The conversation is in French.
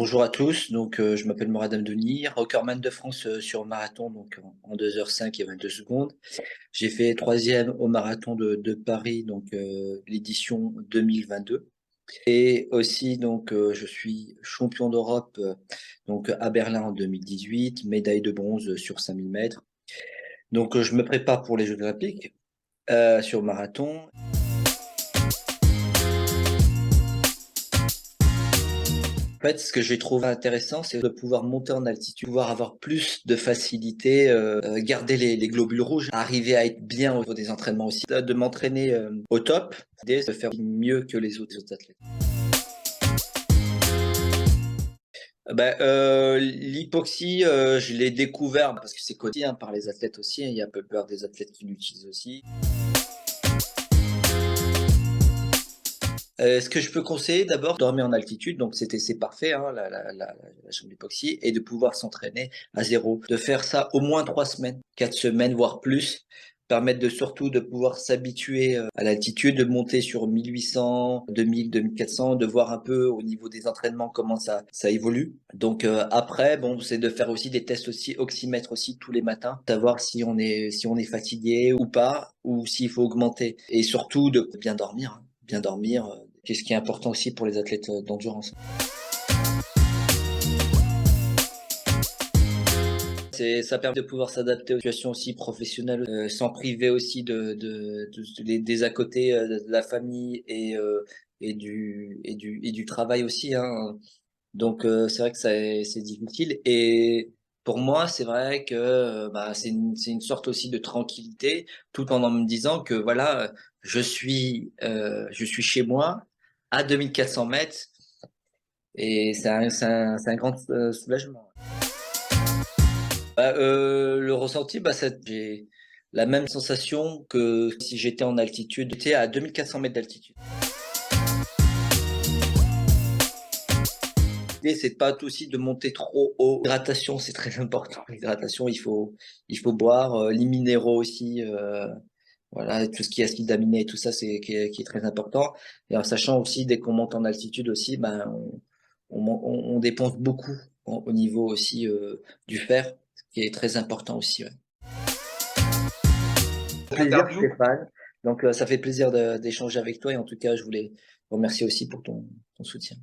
Bonjour à tous, je m'appelle Mourad Amdouni, recordman de France sur marathon en 2h05 et 22 secondes. J'ai fait troisième au marathon de Paris, l'édition 2022. Et aussi je suis champion d'Europe à Berlin en 2018, médaille de bronze sur 5000 mètres. Je me prépare pour les Jeux Olympiques sur marathon. En fait, ce que j'ai trouvé intéressant, c'est de pouvoir monter en altitude, pouvoir avoir plus de facilité, garder les globules rouges, arriver à être bien au niveau des entraînements aussi, de m'entraîner au top, de faire mieux que les autres athlètes. L'hypoxie, je l'ai découvert parce que c'est connu par les athlètes aussi, il y a peu peur des athlètes qui l'utilisent aussi. Ce que je peux conseiller d'abord, dormir en altitude, c'est parfait, hein, la chambre d'hypoxie, et de pouvoir s'entraîner à zéro. De faire ça au moins 3 semaines, 4 semaines, voire plus, permettre surtout de pouvoir s'habituer à l'altitude, de monter sur 1800, 2000, 2400, de voir un peu au niveau des entraînements comment ça évolue. Après, c'est de faire aussi des tests aussi oxymètre aussi tous les matins, savoir si on est fatigué ou pas, ou s'il faut augmenter. Et surtout de bien dormir, hein, bien dormir. Qu'est-ce qui est important aussi pour les athlètes d'endurance. Ça permet de pouvoir s'adapter aux situations aussi professionnelles, sans priver aussi des à côté de la famille et du travail aussi, hein. C'est vrai que c'est difficile. Et pour moi, c'est vrai que c'est une sorte aussi de tranquillité, tout en me disant que voilà, je suis chez moi à 2400 mètres et c'est un grand soulagement. Le ressenti, j'ai la même sensation que si j'étais en altitude. J'étais à 2400 mètres d'altitude. L'idée, c'est de pas aussi de monter trop haut. L'hydratation, c'est très important. L'hydratation, il faut boire, les minéraux aussi, voilà, tout ce qui est acide aminé et tout ça, qui est très important. Et en sachant aussi, dès qu'on monte en altitude aussi, on dépense beaucoup au niveau aussi du fer, ce qui est très important aussi. Ouais. Plaisir, Interview. Stéphane. Ça fait plaisir d'échanger avec toi et en tout cas, je voulais te remercier aussi pour ton soutien.